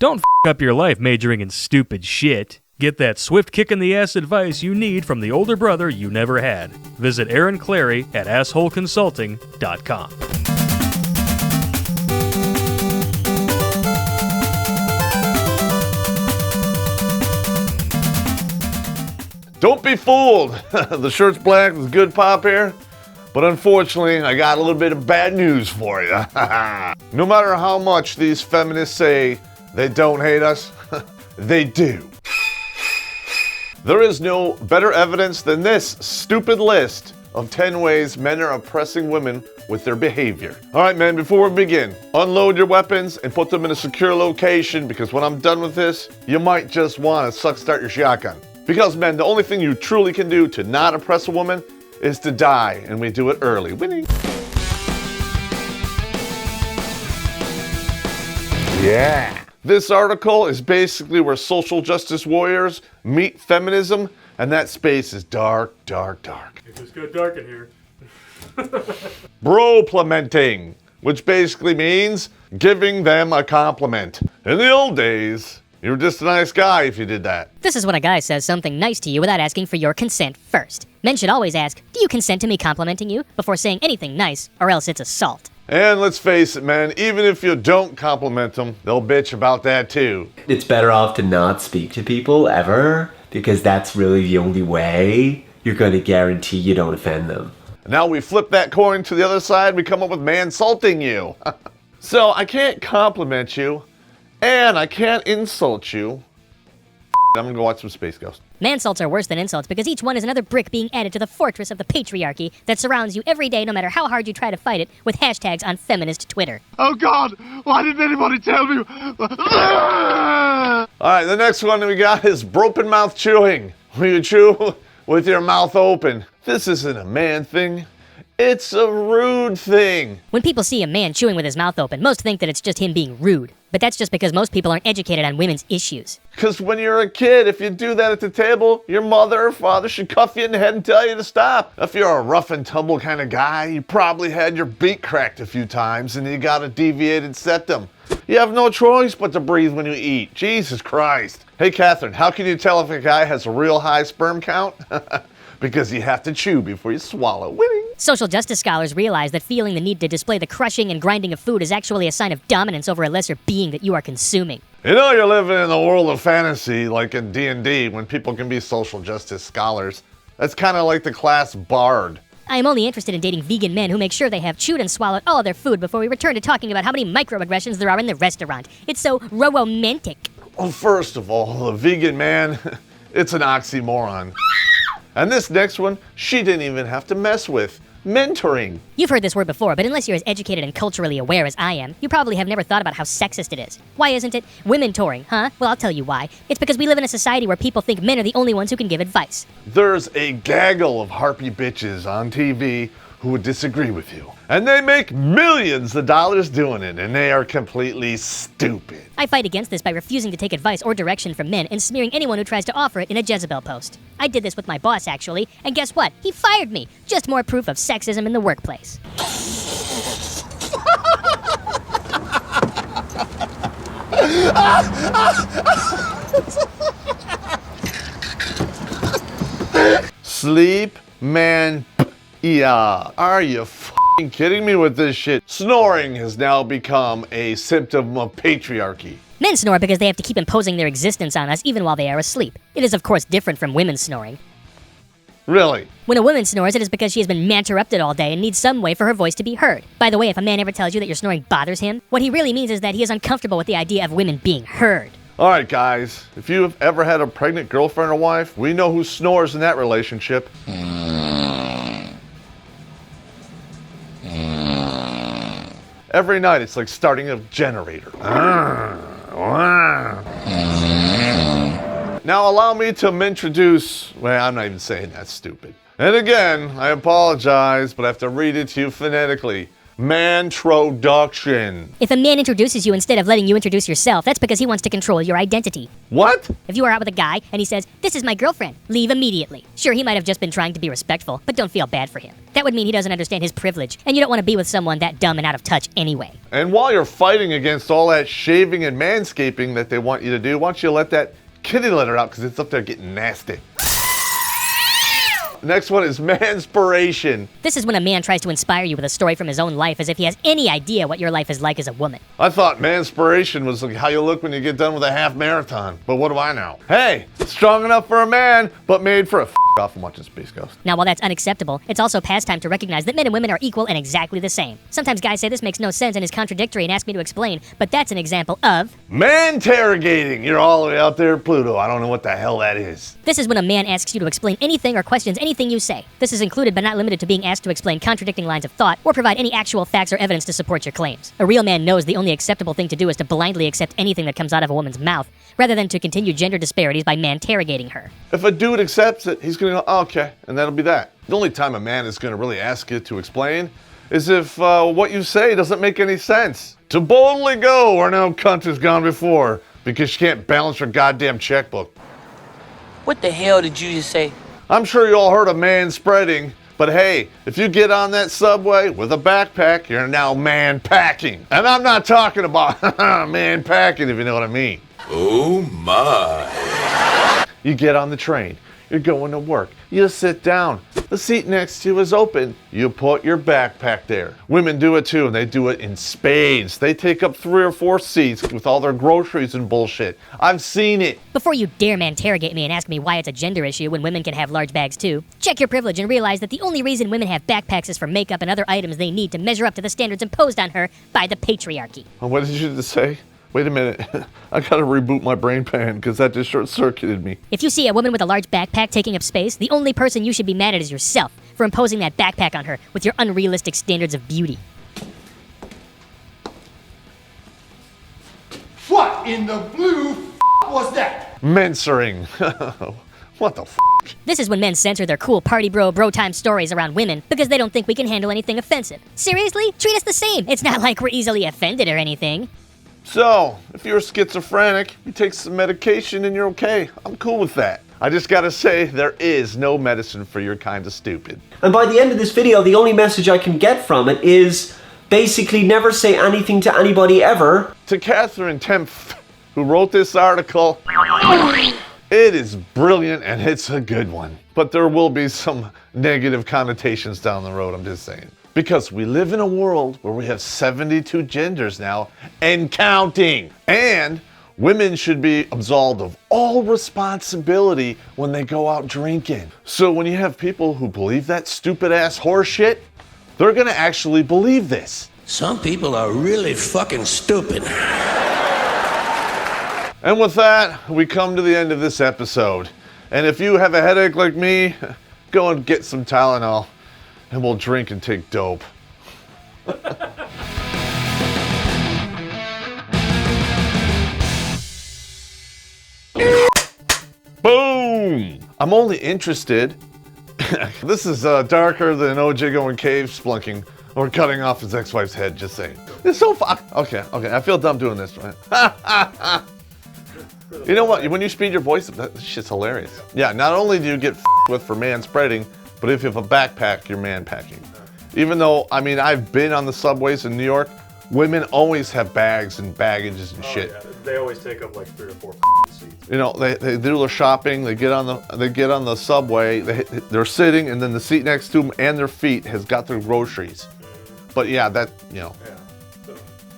Don't f*** up your life majoring in stupid shit. Get that swift kick in the ass advice you need from the older brother you never had. Visit Aaron Clary at assholeconsulting.com. Don't be fooled. The shirt's black with good Popp here. But unfortunately, I got a little bit of bad news for you. No matter how much these feminists say they don't hate us, they do. There is no better evidence than this stupid list of 10 ways men are oppressing women with their behavior. All right, men, before we begin, unload your weapons and put them in a secure location, because when I'm done with this, you might just want to start your shotgun. Because, men, the only thing you truly can do to not oppress a woman is to die, and we do it early. Winning. Yeah. This article is basically where social justice warriors meet feminism, and that space is dark, dark, dark. It just got dark in here. Bro-plementing, which basically means giving them a compliment. In the old days, you were just a nice guy if you did that. This is when a guy says something nice to you without asking for your consent first. Men should always ask, do you consent to me complimenting you, before saying anything nice, or else it's assault. And let's face it, man, even if you don't compliment them, they'll bitch about that too. It's better off to not speak to people ever, because that's really the only way you're going to guarantee you don't offend them. Now we flip that coin to the other side, we come up with mansalting you. So I can't compliment you, and I can't insult you. I'm gonna go watch some Space Ghost. Mansalts are worse than insults because each one is another brick being added to the fortress of the patriarchy that surrounds you every day no matter how hard you try to fight it with hashtags on feminist Twitter. Oh God, why didn't anybody tell me? Alright, the next one that we got is broken mouth chewing. When you chew with your mouth open. This isn't a man thing. It's a rude thing. When people see a man chewing with his mouth open, most think that it's just him being rude. But that's just because most people aren't educated on women's issues. Because when you're a kid, if you do that at the table, your mother or father should cuff you in the head and tell you to stop. If you're a rough and tumble kind of guy, you probably had your beak cracked a few times and you got a deviated septum. You have no choice but to breathe when you eat. Jesus Christ. Hey, Catherine, how can you tell if a guy has a real high sperm count? Because you have to chew before you swallow. Winning. Social justice scholars realize that feeling the need to display the crushing and grinding of food is actually a sign of dominance over a lesser being that you are consuming. You know you're living in the world of fantasy, like in D&D, when people can be social justice scholars. That's kind of like the class bard. I am only interested in dating vegan men who make sure they have chewed and swallowed all of their food before we return to talking about how many microaggressions there are in the restaurant. It's so romantic. Well, first of all, the vegan man, it's an oxymoron. And this next one, she didn't even have to mess with. Mentoring. You've heard this word before, but unless you're as educated and culturally aware as I am, you probably have never thought about how sexist it is. Why isn't it women-touring, huh? Well, I'll tell you why. It's because we live in a society where people think men are the only ones who can give advice. There's a gaggle of harpy bitches on TV who would disagree with you. And they make millions of dollars doing it, and they are completely stupid. I fight against this by refusing to take advice or direction from men and smearing anyone who tries to offer it in a Jezebel post. I did this with my boss, actually, and guess what? He fired me. Just more proof of sexism in the workplace. Sleep, man, yeah. Are you f***ing kidding me with this shit? Snoring has now become a symptom of patriarchy. Men snore because they have to keep imposing their existence on us even while they are asleep. It is, of course, different from women snoring. Really? When a woman snores, it is because she has been man-interrupted all day and needs some way for her voice to be heard. By the way, if a man ever tells you that your snoring bothers him, what he really means is that he is uncomfortable with the idea of women being heard. Alright guys, if you have ever had a pregnant girlfriend or wife, we know who snores in that relationship. Every night it's like starting a generator. Now allow me to introduce, well, I'm not even saying that's stupid. And again, I apologize, but I have to read it to you phonetically. Man-troduction. If a man introduces you instead of letting you introduce yourself, that's because he wants to control your identity. What? If you are out with a guy and he says, "This is my girlfriend," leave immediately. Sure, he might have just been trying to be respectful, but don't feel bad for him. That would mean he doesn't understand his privilege, and you don't want to be with someone that dumb and out of touch anyway. And while you're fighting against all that shaving and manscaping that they want you to do, why don't you let that kitty litter out, because it's up there getting nasty. Next one is manspiration. This is when a man tries to inspire you with a story from his own life as if he has any idea what your life is like as a woman. I thought manspiration was like how you look when you get done with a half marathon. But what do I know? Hey, strong enough for a man, but made for a off from watching Space Ghost. Now, while that's unacceptable, it's also pastime to recognize that men and women are equal and exactly the same. Sometimes guys say this makes no sense and is contradictory and ask me to explain, but that's an example of man-terrogating. You're all the way out there, Pluto. I don't know what the hell that is. This is when a man asks you to explain anything or questions anything you say. This is included but not limited to being asked to explain contradicting lines of thought or provide any actual facts or evidence to support your claims. A real man knows the only acceptable thing to do is to blindly accept anything that comes out of a woman's mouth, rather than to continue gender disparities by man-terrogating her. If a dude accepts it, he's gonna go, oh, okay, and that'll be that. The only time a man is gonna really ask you to explain is if what you say doesn't make any sense. To boldly go where no cunt has gone before, because she can't balance her goddamn checkbook. What the hell did you just say? I'm sure you all heard of man spreading, but hey, if you get on that subway with a backpack, you're now man packing. And I'm not talking about man packing, if you know what I mean. Oh my. You get on the train, you're going to work, you sit down, the seat next to you is open, you put your backpack there. Women do it too, and they do it in spades. They take up 3 or 4 seats with all their groceries and bullshit. I've seen it. Before you dare man-terrogate me and ask me why it's a gender issue when women can have large bags too, check your privilege and realize that the only reason women have backpacks is for makeup and other items they need to measure up to the standards imposed on her by the patriarchy. What did you just say? Wait a minute, I gotta reboot my brain pan because that just short-circuited me. If you see a woman with a large backpack taking up space, the only person you should be mad at is yourself for imposing that backpack on her with your unrealistic standards of beauty. What in the blue was that? Mensoring. What the f***? This is when men censor their cool party bro time stories around women because they don't think we can handle anything offensive. Seriously? Treat us the same. It's not like we're easily offended or anything. So, if you're schizophrenic, you take some medication and you're okay. I'm cool with that. I just gotta say, there is no medicine for your kind of stupid. And by the end of this video, the only message I can get from it is basically never say anything to anybody ever. To Katherine Timpf, who wrote this article, it is brilliant and it's a good one. But there will be some negative connotations down the road, I'm just saying. Because we live in a world where we have 72 genders now and counting. And women should be absolved of all responsibility when they go out drinking. So when you have people who believe that stupid ass horse shit, they're gonna actually believe this. Some people are really fucking stupid. And with that, we come to the end of this episode. And if you have a headache like me, go and get some Tylenol. And we'll drink and take dope. Boom! I'm only interested. This is darker than OJ going cave splunking or cutting off his ex-wife's head, just saying. It's so okay, I feel dumb doing this, right? You know what? When you speed your voice, that shit's hilarious. Yeah, not only do you get with for man spreading, but if you have a backpack, you're man packing. Even though, I mean, I've been on the subways in New York, women always have bags and baggages and shit. Yeah. They always take up like 3 or 4 seats. You know, they do their shopping, they get on the subway, they're sitting, and then the seat next to them and their feet has got their groceries. But yeah, that, you know. Yeah.